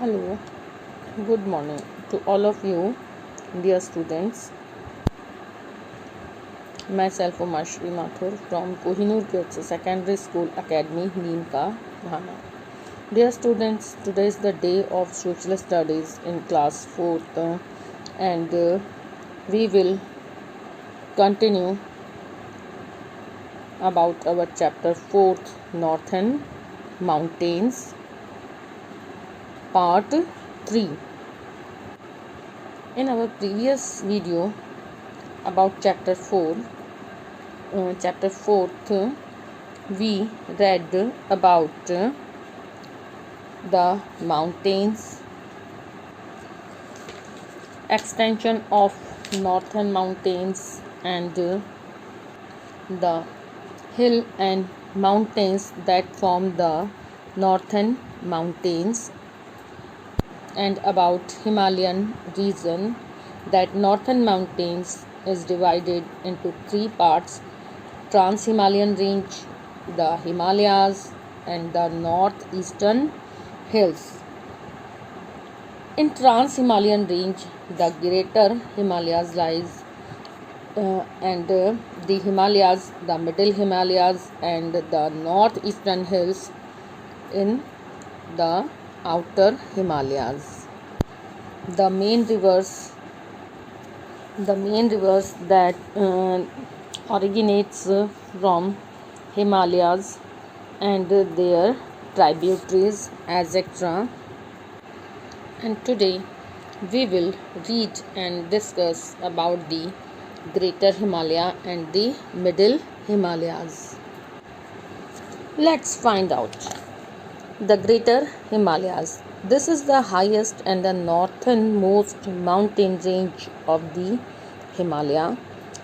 Hello, good morning to all of you, dear students. Myself Umashri Mathur from Kohinoor Kyotse Secondary School Academy, Neemka, Dhana. Dear students, today is the day of social studies in class 4th and we will continue about our chapter 4th, Northern Mountains, part 3. In our previous video about chapter 4th, we read about the mountains, extension of northern mountains and the hill and mountains that form the northern mountains, and about Himalayan region. That northern mountains is divided into 3 parts: Trans-Himalayan range, the Himalayas, and the northeastern hills. In Trans-Himalayan range, the greater Himalayas lies and the Himalayas, the middle Himalayas, and the northeastern hills in the outer Himalayas. The main rivers that originates from Himalayas and their tributaries, etc. And today we will read and discuss about the Greater Himalaya and the Middle Himalayas. Let's find out. The Greater Himalayas. This is the highest and the northernmost mountain range of the Himalaya.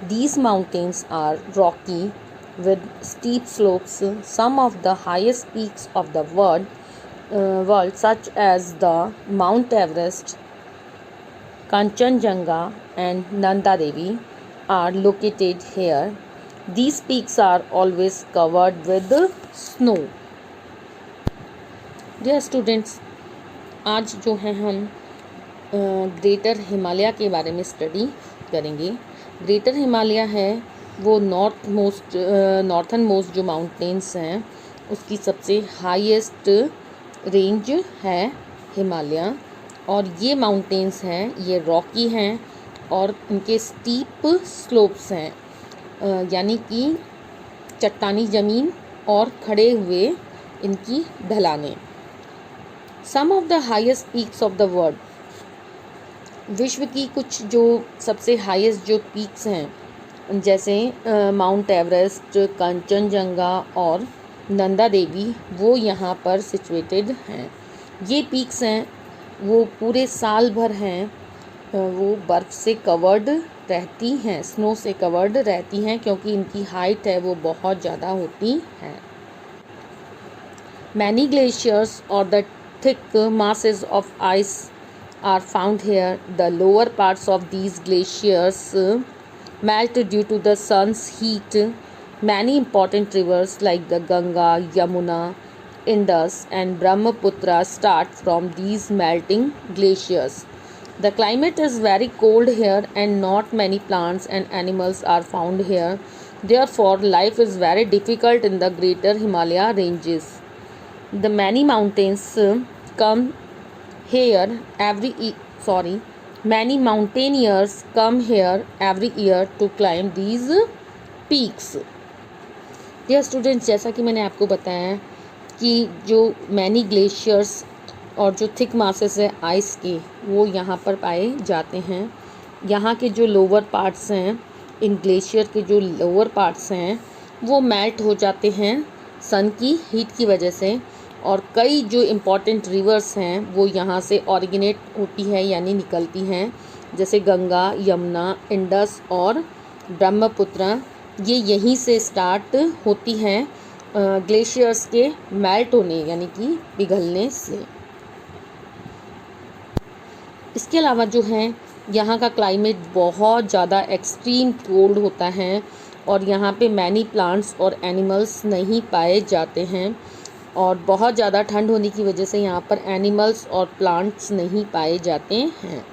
These mountains are rocky with steep slopes. Some of the highest peaks of the world such as the Mount Everest, Kanchenjunga and Nanda Devi are located here. These peaks are always covered with snow. Dear students, आज जो है हम greater Himalaya के बारे में study करेंगे. Greater Himalaya है वो नॉर्थन मोस्ट जो माउंटेन्स हैं उसकी सबसे हाईएस्ट रेंज है हिमालय. और ये माउंटेन्स हैं, ये रॉकी हैं और इनके स्टीप स्लोप्स हैं, यानी कि चट्टानी ज़मीन और खड़े हुए इनकी ढलानें. Some of the highest peaks of the world. विश्व की कुछ जो सबसे हाईएस्ट जो पीक्स हैं जैसे माउंट एवरेस्ट, कंचनजंगा और नंदा देवी, वो यहाँ पर सिचुएटेड हैं. ये पीक्स हैं वो पूरे साल भर हैं, वो बर्फ़ से कवर्ड रहती हैं, स्नो से कवर्ड रहती हैं, क्योंकि इनकी हाइट है वो बहुत ज़्यादा होती है. मैनी ग्लेशियर्स और the thick masses of ice are found here. The lower parts of these glaciers melt due to the sun's heat. Many important rivers like the Ganga, Yamuna, Indus and Brahmaputra start from these melting glaciers. The climate is very cold here and not many plants and animals are found here. Therefore, life is very difficult in the Greater Himalaya ranges. The many mountains come here many mountaineers come here every year to climb these peaks. Dear students, जैसा कि मैंने आपको बताया कि जो many glaciers और जो thick masses है आइस के, वो यहाँ पर पाए जाते हैं. यहाँ के जो लोअर पार्ट्स हैं, इन ग्लेशियर के जो लोअर पार्ट्स हैं वो मेल्ट हो जाते हैं सन की हीट की वजह से. और कई जो इम्पॉर्टेंट रिवर्स हैं वो यहाँ से ऑरिजिनेट होती है यानी निकलती हैं, जैसे गंगा, यमुना, इंडस और ब्रह्मपुत्र. ये यहीं से स्टार्ट होती हैं ग्लेशियर्स के मेल्ट होने यानी कि पिघलने से. इसके अलावा जो है यहाँ का क्लाइमेट बहुत ज़्यादा एक्सट्रीम कोल्ड होता है और यहाँ पे मैनी प्लांट्स और एनिमल्स नहीं पाए जाते हैं. और बहुत ज़्यादा ठंड होने की वजह से यहाँ पर एनिमल्स और प्लांट्स नहीं पाए जाते हैं।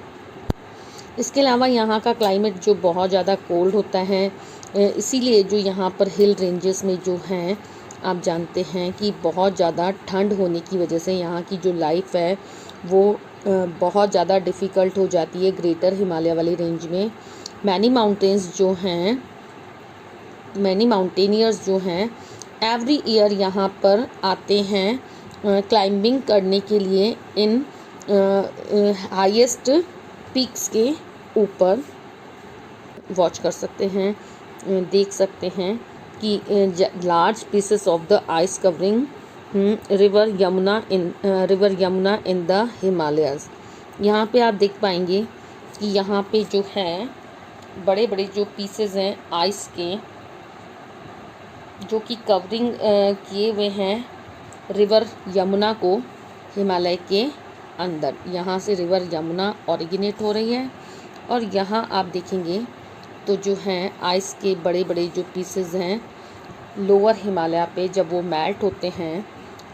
इसके अलावा यहाँ का क्लाइमेट जो बहुत ज़्यादा कोल्ड होता है, इसीलिए जो यहाँ पर हिल रेंजेस में जो हैं आप जानते हैं कि बहुत ज़्यादा ठंड होने की वजह से यहाँ की जो लाइफ है वो बहुत ज़्यादा डिफ़िकल्ट हो जाती है ग्रेटर हिमालय वाली रेंज में। मैनी माउंटेनियर्स जो हैं एवरी ईयर यहाँ पर आते हैं क्लाइंबिंग करने के लिए इन हाईएस्ट पीक्स के ऊपर। वॉच कर सकते हैं, देख सकते हैं कि large pieces of the ice covering river Yamuna in the Himalayas. यहाँ पे आप देख पाएंगे कि यहाँ पे जो है बड़े बड़े जो पीसेस हैं आइस के, जो कि कवरिंग किए हुए हैं रिवर यमुना को हिमालय के अंदर। यहाँ से रिवर यमुना ओरिजिनेट हो रही है और यहाँ आप देखेंगे तो जो हैं आइस के बड़े बड़े जो पीसेस हैं लोअर हिमालय पे जब वो मेल्ट होते हैं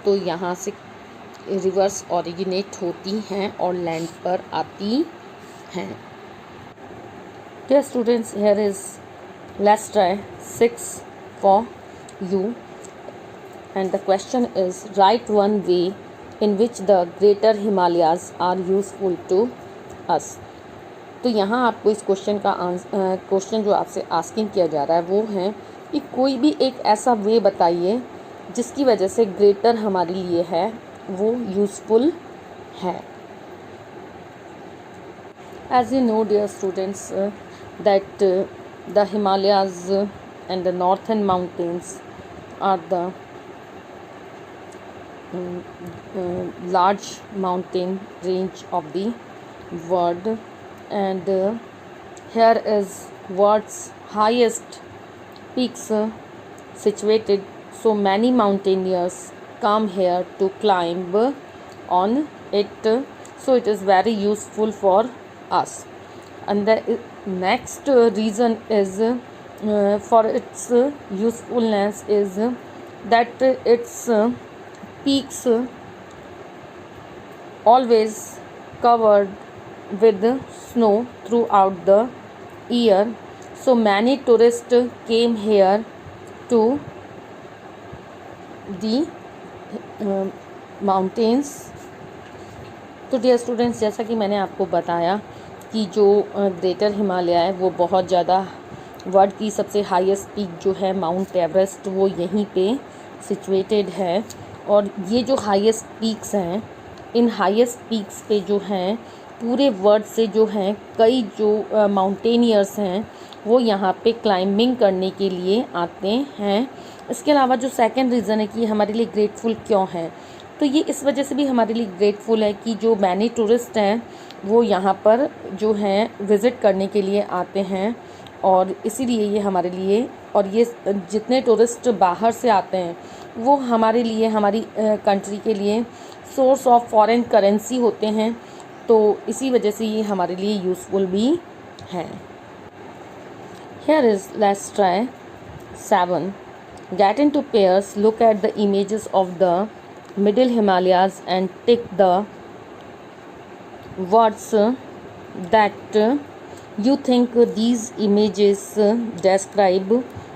तो यहाँ से रिवर्स ओरिजिनेट होती हैं और लैंड पर आती हैं। Dear students, here is let's try 6 for you and the question is right one way in which the greater Himalayas are useful to us। तो यहाँ आपको इस क्वेश्चन जो आपसे आस्किंग किया जा रहा है वो है कि कोई भी एक ऐसा वे बताइए जिसकी वजह से ग्रेटर हमारे लिए है वो यूज़फुल है। As you know dear students that the Himalayas and the northern mountains are the large mountain range of the world, and here is world's highest peaks situated, so many mountaineers come here to climb on it, so it is very useful for us. And the next reason is for its usefulness is that its peaks always covered with snow throughout the year, so many tourists came here to the mountains। तो dear students, जैसा कि मैंने आपको बताया कि जो greater Himalaya है वो बहुत ज़्यादा वर्ल्ड की सबसे हाईएस्ट पीक जो है माउंट एवरेस्ट वो यहीं पे सिचुएटेड है। और ये जो हाईएस्ट पीक्स हैं, इन हाईएस्ट पीक्स पे जो हैं पूरे वर्ल्ड से जो हैं कई जो माउंटेनियर्स हैं वो यहाँ पे क्लाइंबिंग करने के लिए आते हैं। इसके अलावा जो सेकंड रीज़न है कि हमारे लिए ग्रेटफुल क्यों है, तो ये इस वजह से भी हमारे लिए ग्रेटफुल है कि जो मैनी टूरिस्ट हैं वो यहाँ पर जो हैं विज़िट करने के लिए आते हैं, और इसीलिए ये हमारे लिए, और ये जितने टूरिस्ट बाहर से आते हैं वो हमारे लिए, हमारी कंट्री के लिए सोर्स ऑफ फॉरेन करेंसी होते हैं, तो इसी वजह से ये हमारे लिए यूज़फुल भी हैं। Here is let's try 7. Get into pairs, look at the images of the middle Himalayas and tick the words that you think these images describe.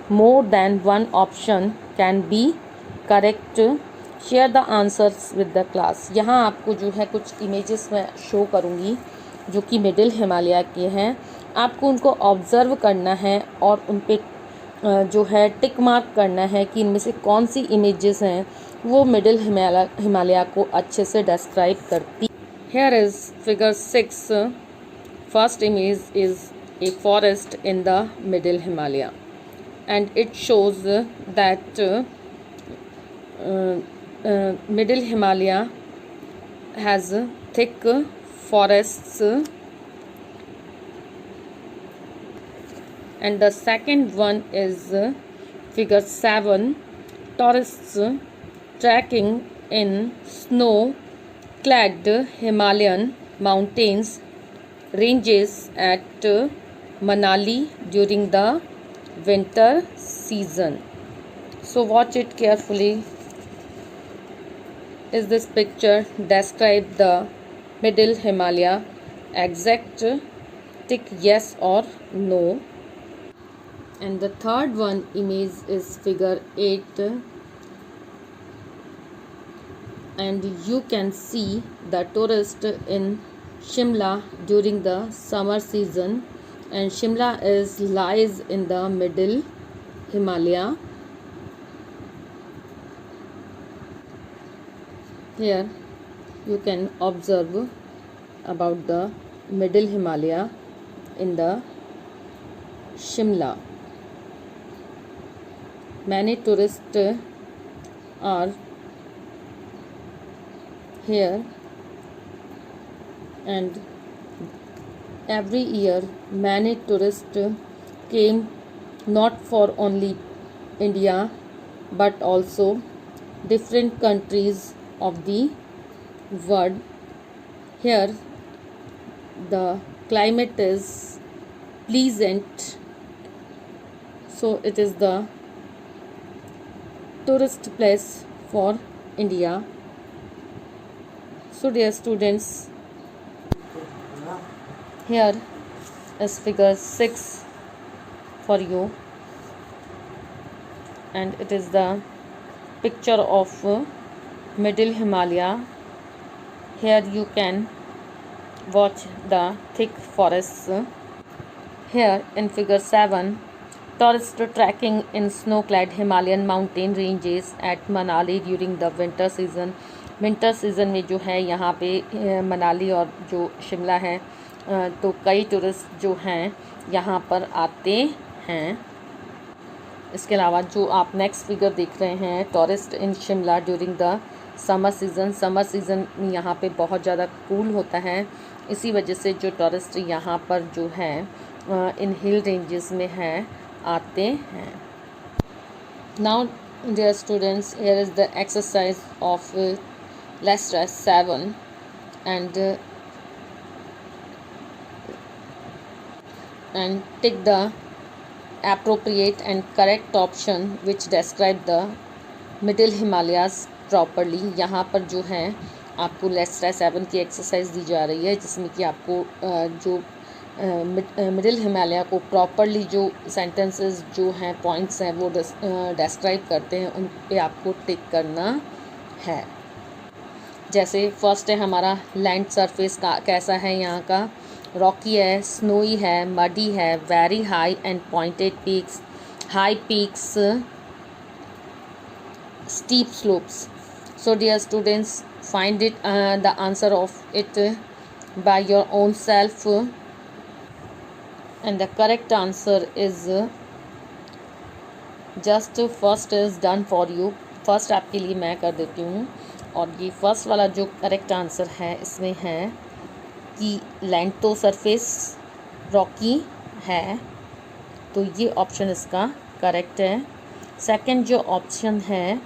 More than one option can be correct. Share the answers with the class। यहाँ आपको जो है कुछ images मैं show करूँगी जो कि middle Himalaya के हैं। आपको उनको ऑब्ज़र्व करना है और उन पे जो है टिक मार्क करना है कि इनमें से कौन सी इमेजेस हैं वो मिडिल हिमालय को अच्छे से डिस्क्राइब करती। Here is figure 6. First image is a forest in the middle Himalaya, and it shows that middle Himalaya has thick forests, and the second one is figure 7. Tourists trekking in snow-clad Himalayan mountains ranges at Manali during the winter season. So watch it carefully. is this picture describe the middle Himalaya? Exact tick yes or no. And the third one image is figure 8, and you can see the tourist in Shimla during the summer season, and Shimla lies in the middle Himalaya. Here you can observe about the middle Himalaya in the Shimla. Many tourists are here, and every year many tourists came not for only India but also different countries of the world. Here the climate is pleasant, so it is the tourist place for India. So dear students, here is figure 6 for you, and it is the picture of middle Himalaya. Here you can watch the thick forests. Here in figure 7, tourist trekking in snow-clad Himalayan mountain ranges at Manali during the winter season. Winter season में जो है यहाँ पे मनाली और जो शिमला है तो कई टूरिस्ट जो हैं यहाँ पर आते हैं. इसके अलावा जो आप नेक्स्ट फिगर देख रहे हैं, tourist in Shimla during the summer season में यहाँ पे बहुत ज़्यादा कूल होता है. इसी वजह से जो टूरिस्ट यहाँ पर जो है इन हिल रेंजेस में हैं आते हैं. Now dear students, here is the exercise of lesson 7, and tick the appropriate and correct option which describe the middle Himalayas properly. यहाँ पर जो है आपको लेसन 7 की एक्सरसाइज दी जा रही है, जिसमें कि आपको जो मिडिल हिमालय को प्रॉपरली जो सेंटेंसेस जो हैं पॉइंट्स हैं वो डिस्क्राइब करते हैं, उन पे आपको टिक करना है. जैसे फर्स्ट है हमारा लैंड सरफेस का कैसा है, यहाँ का रॉकी है, स्नोई है, मडी है, very high and pointed peaks, high peaks, steep slopes. So dear students, find it the answer of it by your own self, and the correct answer is just first is done for you. First आपके लिए मैं कर देती हूँ, और ये first वाला जो करेक्ट आंसर है इसमें है कि लैंड तो सरफेस रॉकी है, तो ये ऑप्शन इसका करेक्ट है. सेकंड जो ऑप्शन है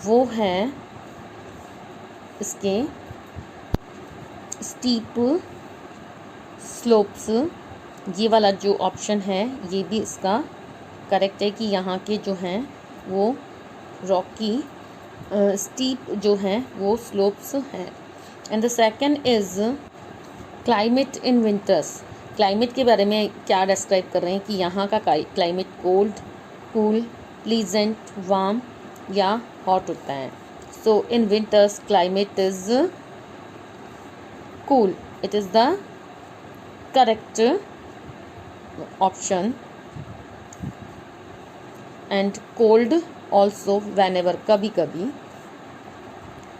वो है इसके स्टीप स्लोप्स. ये वाला जो ऑप्शन है ये भी इसका करेक्ट है कि यहाँ के जो हैं वो रॉकी स्टीप जो हैं वो स्लोप्स हैं. And the second is climate in winters. Climate के बारे में क्या डिस्क्राइब कर रहे हैं कि यहाँ का climate cold, cool, pleasant, warm या हॉट होता है. So in winters climate is cool. It is the correct option. And cold also whenever, कभी कभी,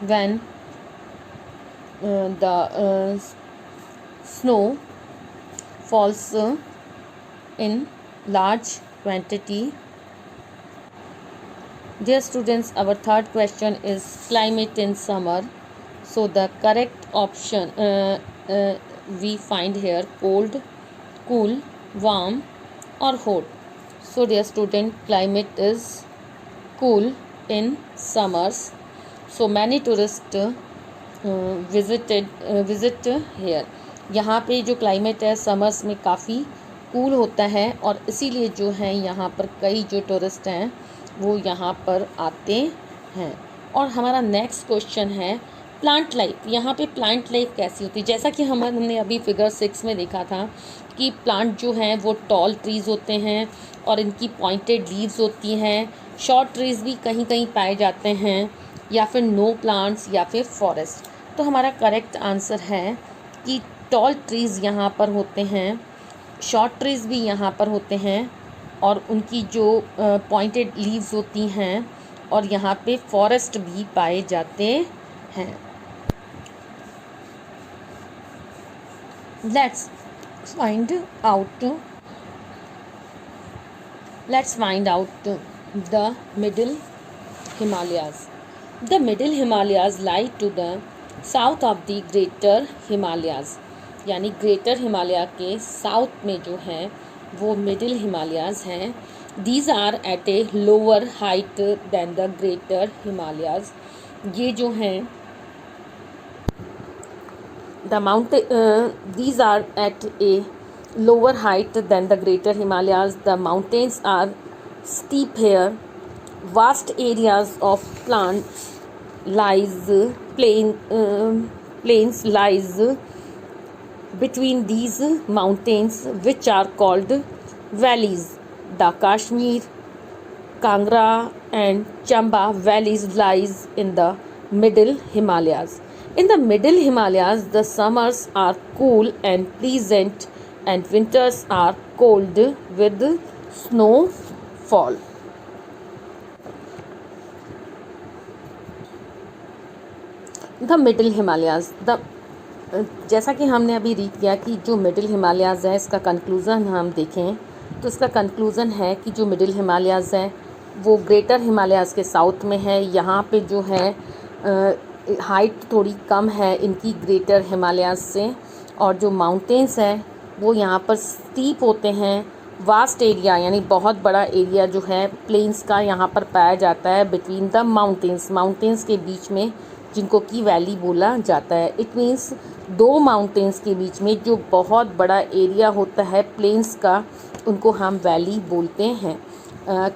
when the snow falls in large quantity. Dear students, our third question is climate in summer. So the correct option we find here cold, cool, warm or hot. So dear student, climate is cool in summers. So many tourists visit here. यहाँ पे जो climate है summers में काफ़ी cool होता है, और इसीलिए जो है यहाँ पर कई जो टूरिस्ट हैं वो यहाँ पर आते हैं. और हमारा नेक्स्ट क्वेश्चन है प्लांट लाइफ। यहाँ पे प्लांट लाइफ कैसी होती है? जैसा कि हमने अभी फिगर 6 में देखा था कि प्लांट जो हैं वो टॉल ट्रीज़ होते हैं और इनकी पॉइंटेड लीव्स होती हैं। शॉर्ट ट्रीज़ भी कहीं कहीं पाए जाते हैं, या फिर नो प्लांट्स, या फिर फॉरेस्ट। तो हमारा करेक्ट आंसर है कि टॉल ट्रीज़ यहाँ पर होते हैं, शॉर्ट ट्रीज़ भी यहाँ पर होते हैं, और उनकी जो पॉइंटेड लीव्स होती हैं, और यहाँ पे फॉरेस्ट भी पाए जाते हैं। Let's find out the middle Himalayas. The middle Himalayas lie to the south of the greater Himalayas, यानी ग्रेटर हिमालय के साउथ में जो है वो मिडिल हिमालयाज़ हैं। These are at a lower height than the greater Himalayas. ये जो हैं the mountain, these are at a lower height than the greater Himalayas. The mountains are steep here. Vast areas of plains lies between these mountains, which are called valleys. The Kashmir, Kangra and Chamba valleys lies in the middle Himalayas. In the middle Himalayas, the summers are cool and pleasant, and winters are cold with snowfall. The middle Himalayas, जैसा कि हमने अभी read किया कि जो middle Himalayas है, इसका conclusion हम देखें तो इसका कंक्लूज़न है कि जो मिडिल हिमालयाज़ है वो ग्रेटर हिमालयाज़ के साउथ में है। यहाँ पे जो है हाइट थोड़ी कम है इनकी ग्रेटर हिमालयाज़ से, और जो माउंटेन्स हैं वो यहाँ पर स्टीप होते हैं। वास्ट एरिया यानी बहुत बड़ा एरिया जो है प्लेन्स का यहाँ पर पाया जाता है बिटवीन द माउंटेन्स के बीच में, जिनको कि वैली बोला जाता है। इट मीन्स दो माउंटेन्स के बीच में जो बहुत बड़ा एरिया होता है प्लेन्स का, उनको हम वैली बोलते हैं।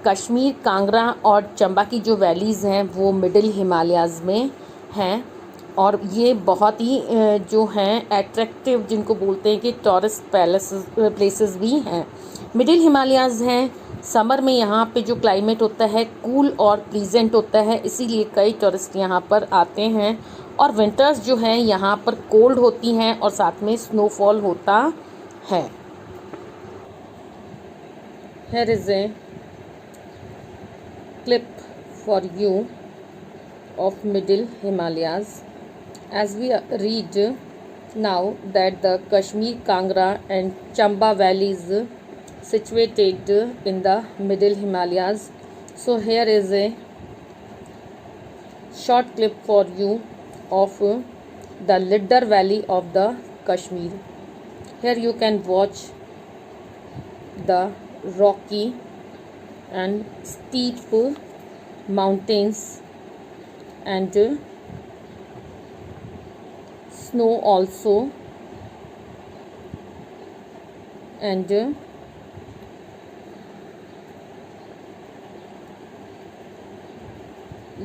कश्मीर, कांगड़ा और चंबा की जो वैलीज़ हैं वो मिडिल हिमालयाज़ में हैं, और ये बहुत ही जो हैं एट्रैक्टिव, जिनको बोलते हैं कि टूरिस्ट प्लेसेस भी हैं। मिडिल हिमालयाज़ हैं, समर में यहाँ पे जो क्लाइमेट होता है कूल और प्लीजेंट होता है, इसीलिए कई टूरिस्ट यहाँ पर आते हैं। और विंटर्स जो हैं यहाँ पर कोल्ड होती हैं और साथ में स्नोफॉल होता है। Here is a clip for you of middle Himalayas. As we read now that the Kashmir, Kangra and Chamba valleys situated in the middle Himalayas. So here is a short clip for you of the Lidar Valley of the Kashmir. Here you can watch the rocky and steep mountains and snow also, and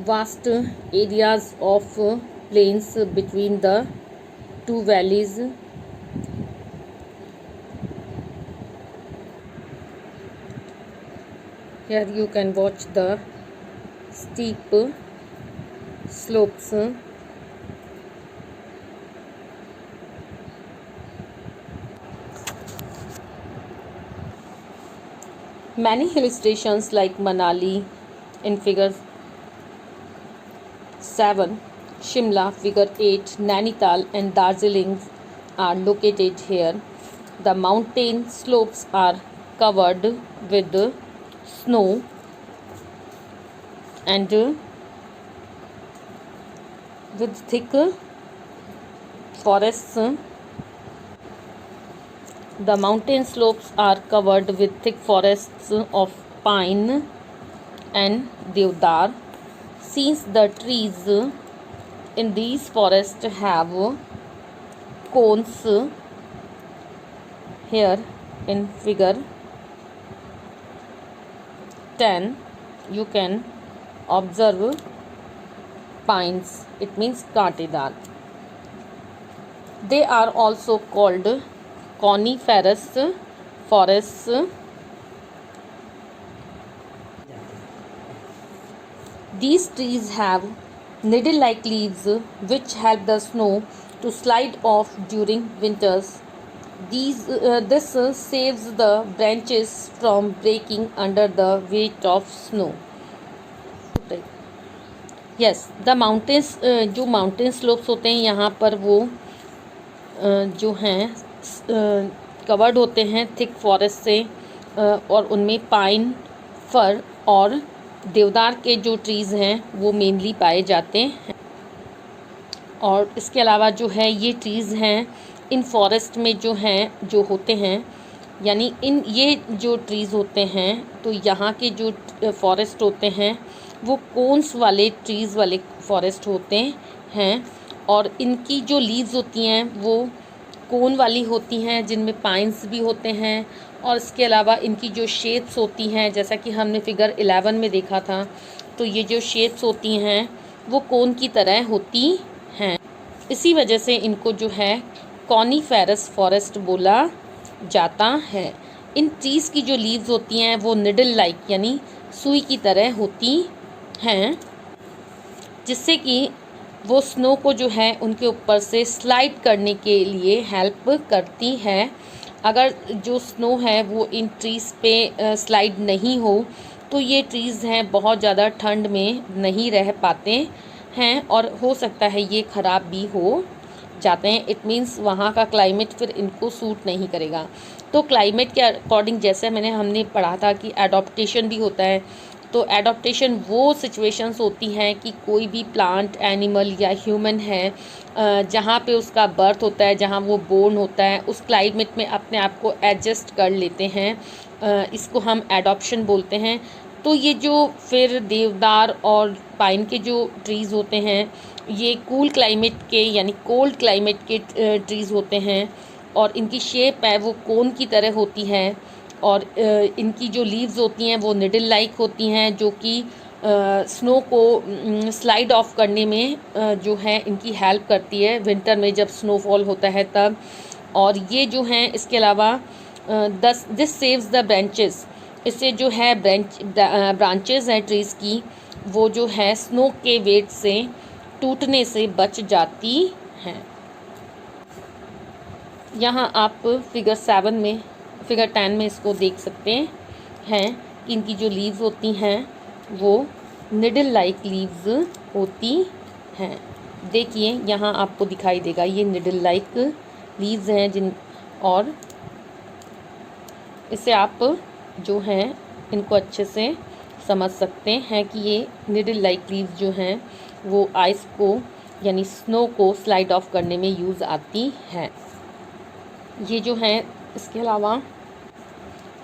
vast areas of plains between the two valleys. Here you can watch the steep slopes. Many hill stations like Manali in figure 7, Shimla figure 8, Nainital and Darjeeling are located here. The mountain slopes are covered with snow and with thick forests. The mountain slopes are covered with thick forests of pine and deodar. Since the trees in these forests have cones, here in figure 10 you can observe pines, it means कांटेदार. They are also called coniferous forests. These trees have needle-like leaves which help the snow to slide off during winters. This saves the branches from breaking under the weight of snow. Yes, the mountains, जो mountain slopes होते हैं यहाँ पर वो जो हैं covered होते हैं थिक फॉरेस्ट से, और उनमें पाइन, फर और देवदार के जो ट्रीज़ हैं वो मेनली पाए जाते हैं. और इसके अलावा जो है ये ट्रीज़ हैं इन फॉरेस्ट में जो हैं जो होते हैं, यानी इन ये जो ट्रीज़ होते हैं तो यहाँ के जो फॉरेस्ट होते हैं वो कोन्स वाले ट्रीज़ वाले फॉरेस्ट होते हैं. और इनकी जो लीव्स होती हैं वो कोन वाली होती हैं जिनमें पाइन्स भी होते हैं. और इसके अलावा इनकी जो शेप्स होती हैं जैसा कि हमने फिगर 11 में देखा था, तो ये जो शेप्स होती हैं वो कोन की तरह होती हैं. इसी वजह से इनको जो है कॉनीफेरस फॉरेस्ट बोला जाता है. इन ट्रीज़ की जो लीव्स होती हैं वो निडल लाइक यानी सुई की तरह होती हैं, जिससे कि वो स्नो को जो है उनके ऊपर से स्लाइड करने के लिए हेल्प करती है. अगर जो स्नो है वो इन ट्रीज़ पे स्लाइड नहीं हो तो ये ट्रीज़ हैं बहुत ज़्यादा ठंड में नहीं रह पाते हैं और हो सकता है ये ख़राब भी हो जाते हैं. इट मीन्स वहाँ का क्लाइमेट फिर इनको सूट नहीं करेगा. तो क्लाइमेट के अकॉर्डिंग जैसे हमने पढ़ा था कि एडॉप्टेशन भी होता है. तो एडॉप्टेशन वो सिचुएशंस होती हैं कि कोई भी प्लांट, एनिमल या ह्यूमन है जहाँ पे उसका बर्थ होता है, जहाँ वो बोर्न होता है, उस क्लाइमेट में अपने आप को एडजस्ट कर लेते हैं. इसको हम एडॉप्शन बोलते हैं. तो ये जो फिर देवदार और पाइन के जो ट्रीज़ होते हैं ये कूल क्लाइमेट के यानी कोल्ड क्लाइमेट के ट्रीज़ होते हैं और इनकी शेप है वो कोन की तरह होती है. और इनकी जो लीव्स होती हैं वो निडल लाइक होती हैं जो कि स्नो को स्लाइड ऑफ करने में जो है इनकी हेल्प करती है विंटर में जब स्नोफॉल होता है तब. और ये जो हैं इसके अलावा दिस सेव्स द ब्रांचेस, इससे जो है ब्रांचेस हैं ट्रीज़ की वो जो है स्नो के वेट से टूटने से बच जाती हैं. यहाँ आप फिगर 10 में इसको देख सकते हैं कि इनकी जो लीव्स होती हैं वो निडल लाइक लीव्स होती हैं. देखिए यहाँ आपको दिखाई देगा ये निडल लाइक लीव्स हैं जिन, और इससे आप जो हैं इनको अच्छे से समझ सकते हैं कि ये निडल लाइक लीव्स जो हैं वो आइस को यानी स्नो को स्लाइड ऑफ करने में यूज़ आती हैं. ये जो हैं इसके अलावा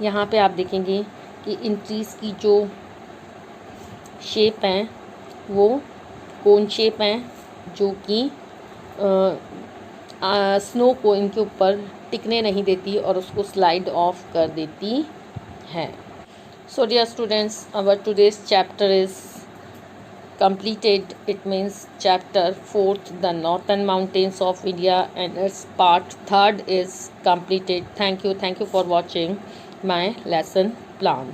यहाँ पे आप देखेंगे कि इन ट्रीज़ की जो शेप हैं वो कोन शेप हैं जो कि स्नो को इनके ऊपर टिकने नहीं देती और उसको स्लाइड ऑफ कर देती है. So dear students, our today's chapter is completed. It means chapter 4th, the northern mountains of India, and its part 3rd is completed. Thank you for watching my lesson plan.